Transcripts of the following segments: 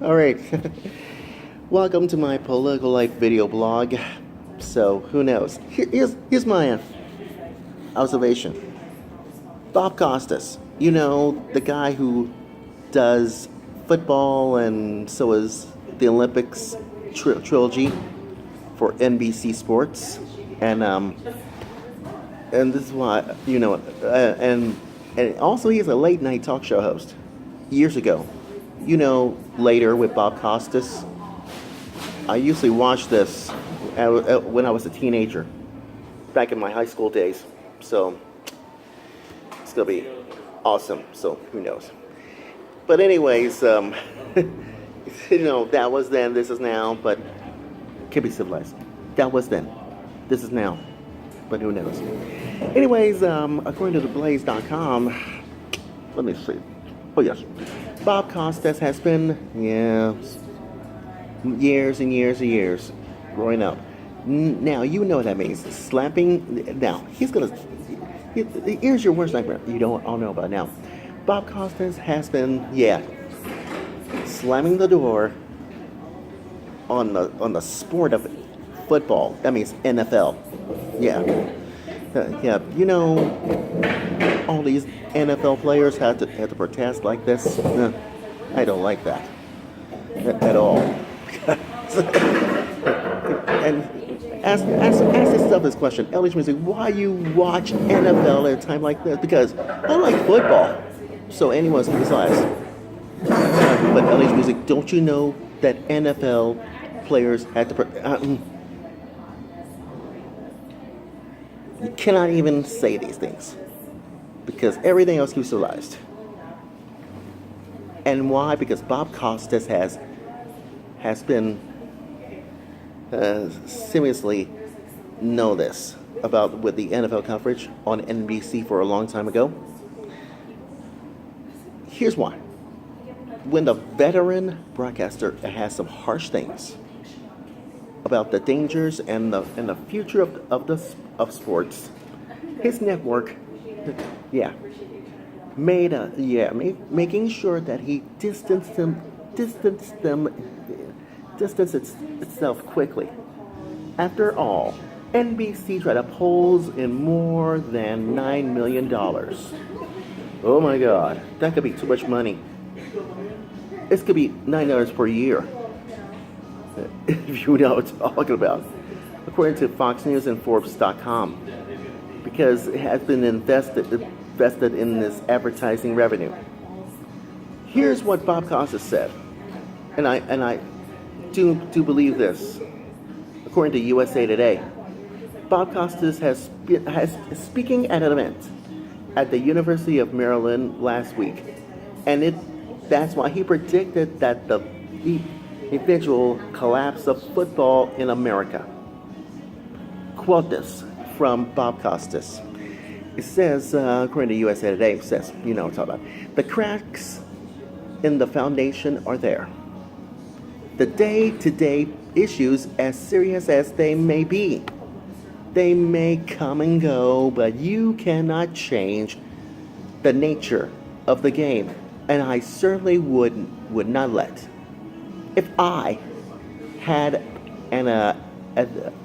All right. Welcome to my political life video blog. So, who knows? Here's my observation. Bob Costas, the guy who does football and so is the Olympics trilogy for NBC Sports. And this is why, and also he's a late night talk show host years ago. Later with Bob Costas. I usually watched this when I was a teenager, back in my high school days. So it's gonna be awesome. So who knows? But anyways, that was then. This is now. But can be civilized. That was then. This is now. But who knows? Anyways, according to theblaze.com, let me see. Oh yes, Bob Costas has been years and years and years growing up. Now you know what that means. Slapping. Now he's gonna. Here's your worst nightmare. You don't all know about it now. Bob Costas has been slamming the door on the sport of football. That means NFL. Yeah. All these NFL players had to protest like this. I don't like that at all. And ask yourself this question, LH Music, why you watch NFL at a time like this? Because I like football. So anyone's besides. But LH Music, don't you know that NFL players had to you cannot even say these things because everything else keeps civilized. And why? Because Bob Costas has been seriously know this about with the NFL coverage on NBC for a long time ago. Here's why. When the veteran broadcaster has some harsh things about the dangers and the future of sports, his network, making sure that he distanced itself quickly. After all, NBC tried to polls in more than $9 million. Oh my God, that could be too much money. This could be $9 per year. If you know what I'm talking about. According to Fox News and Forbes.com. Because it has been invested in this advertising revenue. Here's what Bob Costas said. And I do believe this. According to USA Today, Bob Costas has speaking at an event at the University of Maryland last week. And that's why he predicted that the eventual collapse of football in America. Quote this from Bob Costas. It says, according to USA Today, it says, what I'm talking about. The cracks in the foundation are there. The day-to-day issues, as serious as they may be, they may come and go, but you cannot change the nature of the game. And I certainly would not let. If I had an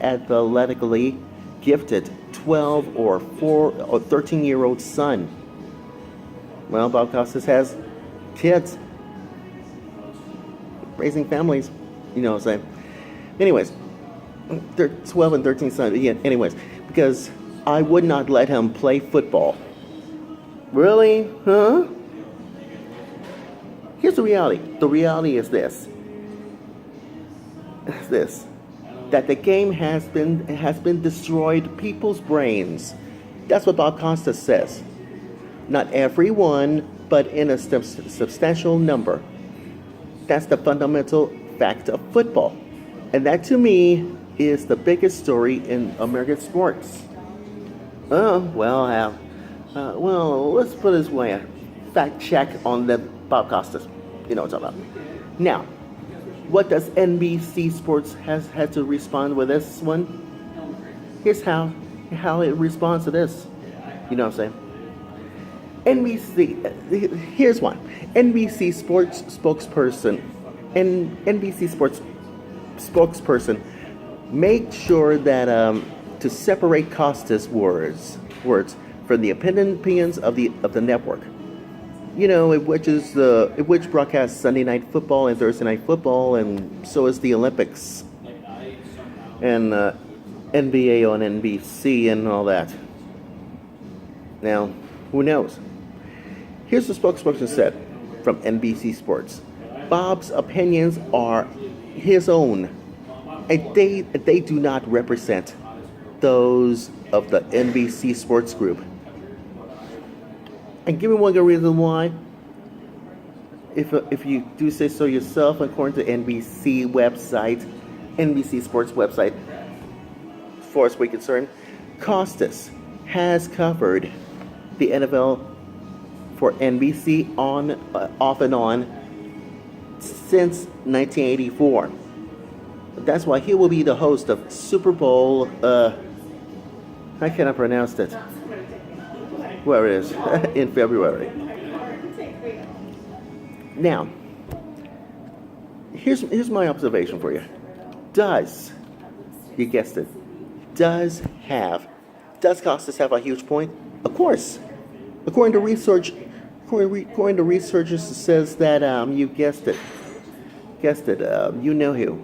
athletically gifted 12 or 4 or 13-year-old son, well, Bob Costas has kids, raising families, you know what I'm saying? Anyways, 12 and 13 sons, anyways, because I would not let him play football. Really? Huh? Here's the reality. The reality is this. That the game has been destroyed people's brains. That's what Bob Costas says. Not everyone, but in a substantial number. That's the fundamental fact of football. And that to me is the biggest story in American sports. Well, let's put it this way. Fact check on the Bob Costas. You know what I'm talking about. Now, what does NBC Sports has had to respond with this one? Here's how it responds to this. You know what I'm saying? NBC, here's one. NBC Sports spokesperson and NBC Sports spokesperson made sure that to separate Costas' words from the opinions of the network. You know, which broadcasts Sunday night football and Thursday night football, and so is the Olympics and NBA on NBC and all that. Now, who knows? Here's what the spokesperson said from NBC Sports. Bob's opinions are his own, and they do not represent those of the NBC Sports Group. And give me one good reason why. If you do say so yourself, according to NBC Sports website, as far as we're concerned, Costas has covered the NFL for NBC off and on since 1984. That's why he will be the host of Super Bowl. I cannot pronounce it. Where it is in February. Now, here's my observation for you. You guessed it, does Costas have a huge point? Of course. According to researchers, it says that you guessed it. You know who.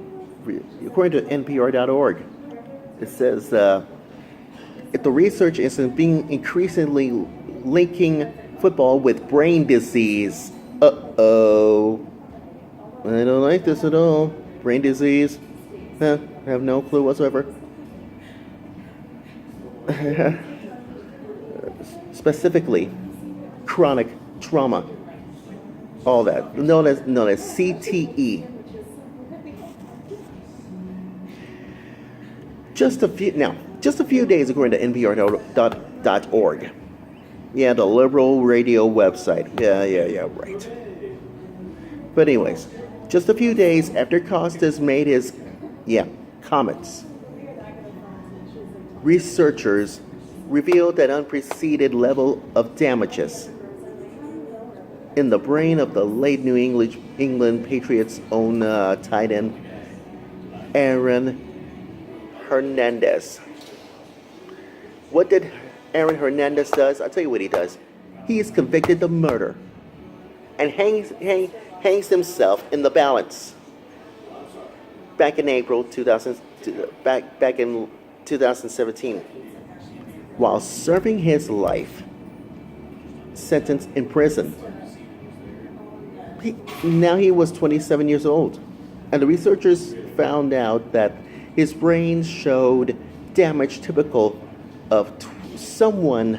According to NPR.org, it says if the research is being increasingly linking football with brain disease. Uh-oh. I don't like this at all. Brain disease. I have no clue whatsoever. Specifically, chronic trauma. All that. Known as CTE. Just a few days, according to NPR.org. Yeah, the liberal radio website. Yeah, right. But anyways, just a few days after Costas made his, comments, researchers revealed an unprecedented level of damages in the brain of the late New England Patriots' own tight end, Aaron Hernandez. What did Aaron Hernandez does? I'll tell you what he does. He is convicted of murder and hangs himself in the balance. Back in April 2017, while serving his life sentence in prison. Now he was 27 years old, and the researchers found out that his brain showed damage typical of someone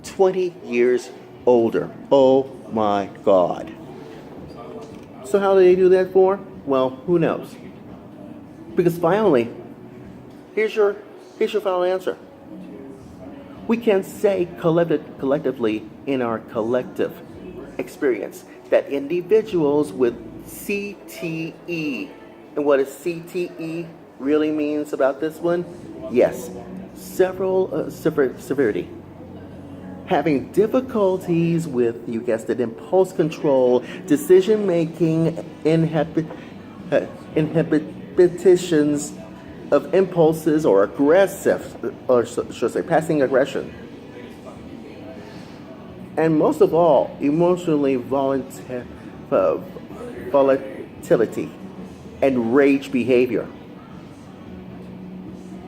20 years older. Oh my God. So how do they do that for? Well, who knows? Because finally, here's your final answer. We can say collectively in our collective experience that individuals with CTE, and what does CTE really means about this one? Yes, severity. Having difficulties with, you guessed it, impulse control, decision making, inhibitions of impulses, or aggressive, or should I say, passing aggression. And most of all, emotionally volatility and rage behavior.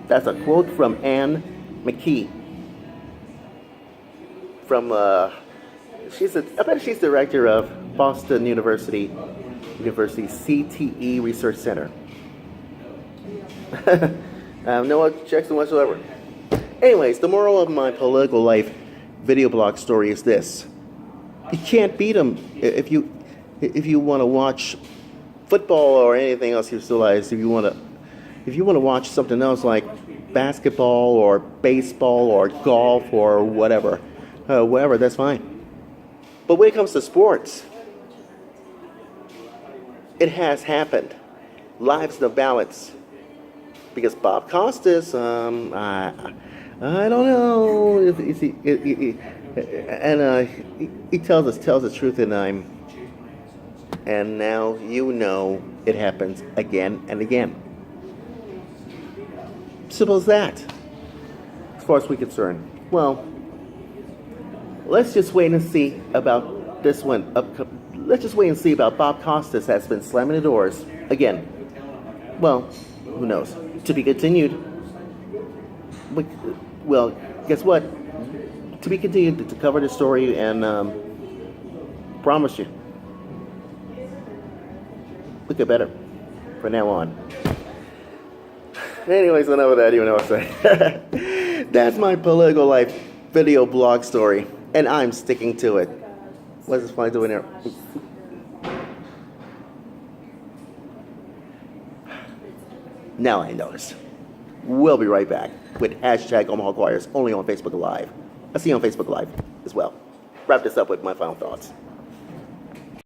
That's a quote from Anne McKee. I bet she's director of Boston University CTE Research Center. No objection whatsoever. Anyways, the moral of my political life video blog story is this: you can't beat them if you want to watch football or anything else you still like. If you want to watch something else like basketball or baseball or golf or whatever, that's fine. But when it comes to sports, it has happened. Lives in the balance. Because Bob Costas, I don't know if he tells the truth, and And now you know it happens again and again. Simple as that. As far as we're concerned. Well, let's just wait and see about this one. Let's just wait and see about Bob Costas has been slamming the doors again. Well, who knows? To be continued. Well, guess what? To be continued to cover the story and promise you, look at better from now on. Anyways, enough of that. You know what I'm saying? That's my political life video blog story, and I'm sticking to it. What's this fly doing there? Now I noticed. We'll be right back with hashtag Omaha Choirs only on Facebook Live. I'll see you on Facebook Live as well. Wrap this up with my final thoughts.